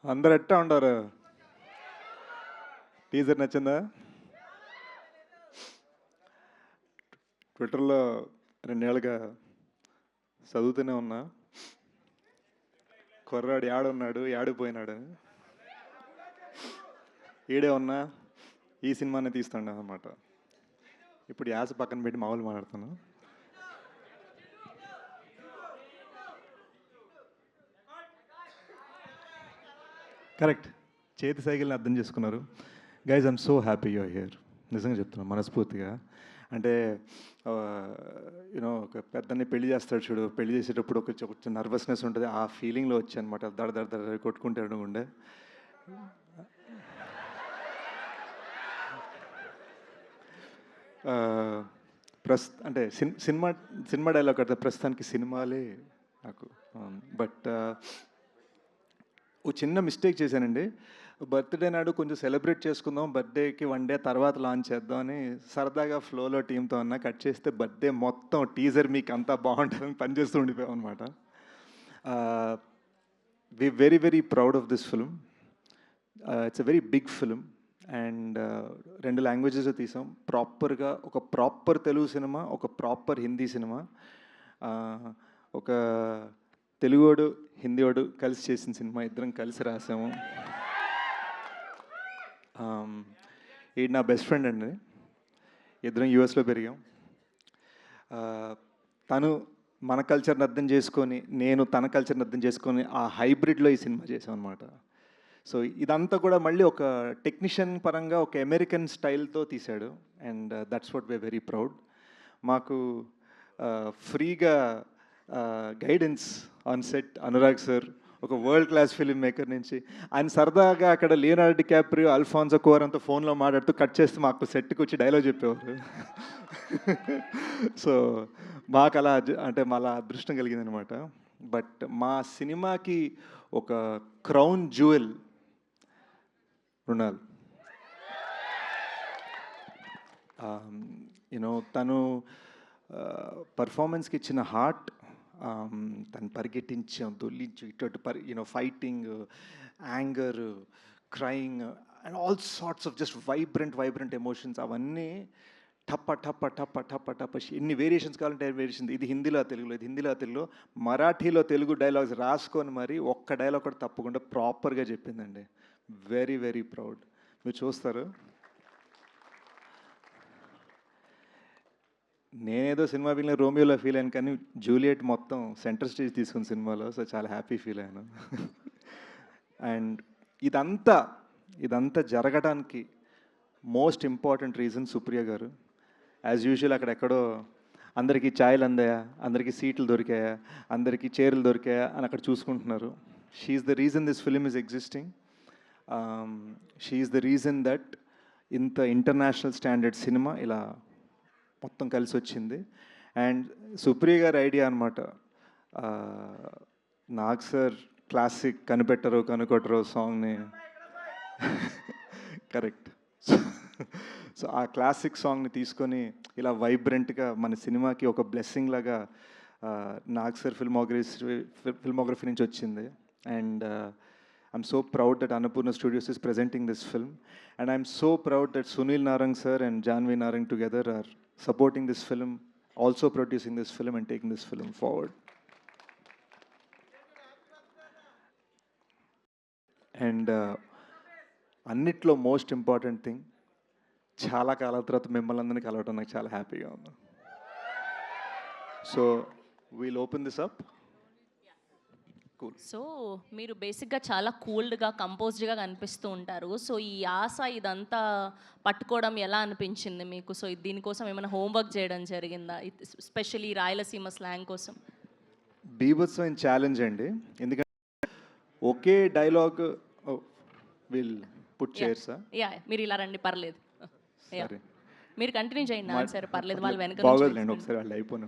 అందరు ఎట్టా ఉండారు? టీజర్ నచ్చిందా? ట్విట్టర్లో 2 ఏళ్ళుగా చదువుతూనే ఉన్నా, కుర్రాడు యాడున్నాడు, యాడిపోయినాడు, ఈడే ఉన్నా ఈ సినిమానే తీస్తుండే అనమాట. ఇప్పుడు యాస పక్కన పెట్టి మామూలు మాట్లాడుతాను. కరెక్ట్, చేతి సైకిల్ని అర్థం చేసుకున్నారు. Guys, I'm so happy you're here. నిజంగా చెప్తున్నాను మనస్ఫూర్తిగా. అంటే యూనో ఒక పెద్దని పెళ్లి చేస్తాడు చూడు, పెళ్లి చేసేటప్పుడు ఒక నర్వస్నెస్ ఉంటుంది, ఆ ఫీలింగ్లో వచ్చి అనమాట. దడ దడ దడ కొట్టుకుంటాడు ఉండే. అంటే సినిమా డైలాగ్ అంటే ప్రస్తుతానికి సినిమాలే నాకు. బట్ ఓ చిన్న మిస్టేక్ చేశానండి. బర్త్డే నాడు కొంచెం సెలబ్రేట్ చేసుకుందాం, బర్త్డేకి 1 డే తర్వాత లాంచ్ చేద్దాం అని సరదాగా ఫ్లోలో టీంతో అన్న కట్ చేస్తే బర్త్డే మొత్తం టీజర్ మీకు అంతా బాగుంటుందని పనిచేస్తూ ఉండిపోయాం అనమాట. We very very proud of this film. It's a very big film and 2 languages తీసాం. ప్రాపర్గా ఒక ప్రాపర్ తెలుగు సినిమా, ఒక ప్రాపర్ హిందీ సినిమా. ఒక తెలుగోడు హిందీవాడు కలిసి చేసిన సినిమా, ఇద్దరం కలిసి రాసాము. ఈడు నా బెస్ట్ ఫ్రెండ్ అండి, ఇద్దరం యూఎస్లో పెరిగాం. తను మన కల్చర్ని అర్థం చేసుకొని, నేను తన కల్చర్ని అర్థం చేసుకొని ఆ హైబ్రిడ్లో ఈ సినిమా చేసాం అనమాట. సో ఇదంతా కూడా మళ్ళీ ఒక టెక్నీషియన్ పరంగా ఒక అమెరికన్ స్టైల్తో తీశాడు and that's what we're very proud. మాకు ఫ్రీగా guidance on set Anurag sir, ఒక వరల్డ్ క్లాస్ ఫిలిం మేకర్ నుంచి. ఆయన సరదాగా అక్కడ లియోనార్డో డికాప్రియో, అల్ఫాన్సో కుఆరాన్తో ఫోన్లో మాట్లాడుతూ కట్ చేస్తూ మాకు సెట్కి వచ్చి డైలాగ్ చెప్పేవారు. సో మాకు అలా అంటే అలా అదృష్టం కలిగిందనమాట. బట్ మా సినిమాకి ఒక క్రౌన్ జ్యువెల్ మృణాల్. యూనో తను పర్ఫార్మెన్స్కి ఇచ్చిన హార్ట్, తను పరిగెట్టించాం, దొల్లించు ఇటు fighting, anger, crying and all sorts of just vibrant emotions, అవన్నీ టప్ప టప్ప టప్ప టప్ప టప్ప ఎన్ని వేరియేషన్స్ కావాలంటే వేరియేషన్. ఇది హిందీలో తెలుగులో, ఇది హిందీలో తెలుగులో, మరాఠీలో తెలుగు డైలాగ్స్ రాసుకొని మరి ఒక్క డైలాగ్ కూడా తప్పకుండా ప్రాపర్గా చెప్పిందండి. Very very proud. మీరు చూస్తారు. నేనేదో సినిమా ఫీల్ రోమియోలో ఫీల్ అయ్యాను, కానీ జూలియట్ మొత్తం సెంటర్ స్టేజ్ తీసుకున్న సినిమాలో. సో చాలా హ్యాపీ ఫీల్ అయ్యాను. అండ్ ఇదంతా జరగడానికి మోస్ట్ ఇంపార్టెంట్ రీజన్ సుప్రియ గారు. యాజ్ యూజువల్ అక్కడెక్కడో అందరికీ ఛాయలు అందాయా, అందరికీ సీట్లు దొరికాయా, అందరికీ చీరలు దొరికాయా అని అక్కడ చూసుకుంటున్నారు. She is the reason this film is existing. She is the reason that ఇంత ఇంటర్నేషనల్ స్టాండర్డ్ సినిమా ఇలా మొత్తం కలిసి వచ్చింది. అండ్ సుప్రియ గారి ఐడియా అనమాట. నాగ్ సార్ క్లాసిక్ కనిపెట్టరు కనుకొట్టరు సాంగ్ని కరెక్ట్. సో ఆ క్లాసిక్ సాంగ్ని తీసుకొని ఇలా వైబ్రెంట్గా మన సినిమాకి ఒక బ్లెస్సింగ్ లాగా నాగ్ సార్ ఫిల్మోగ్రఫీ నుంచి వచ్చింది. And I'm so proud that Annapurna Studios is presenting this film, and I'm so proud that Sunil Narang sir and Janvi Narang together are supporting this film, also producing this film and taking this film forward. And అన్నిట్లో most important thing, చాలా కాలాల తర్వాత మిమ్మల్ని అందరినీ కలవటం నాకు చాలా హ్యాపీగా ఉంది. So we'll open this up. సో మీరు బేసిక్గా చాలా కూల్డ్గా కంపోజ్డ్గా కనిపిస్తూ ఉంటారు. సో ఈ ఆశ ఇదంతా పట్టుకోవడం ఎలా అనిపించింది మీకు? సో దీనికోసం ఏమైనా హోంవర్క్ చేయడం జరిగిందా, స్పెషల్లీ రాయలసీమ స్లాంగ్ కోసం? బీభత్సమైన ఛాలెంజ్ అండి, ఎందుకంటే ఒకే డైలాగ్ విల్ పుట్ చేర్సా. యా, మీరు ఇలా రండి, పర్లేదు. మీరు కంటిన్యూ చేయండి ఆన్సర్, పర్లేదు. వాళ్ళు వెనక బాగోదులేండి, ఒకసారి వాళ్ళు అయిపోయిన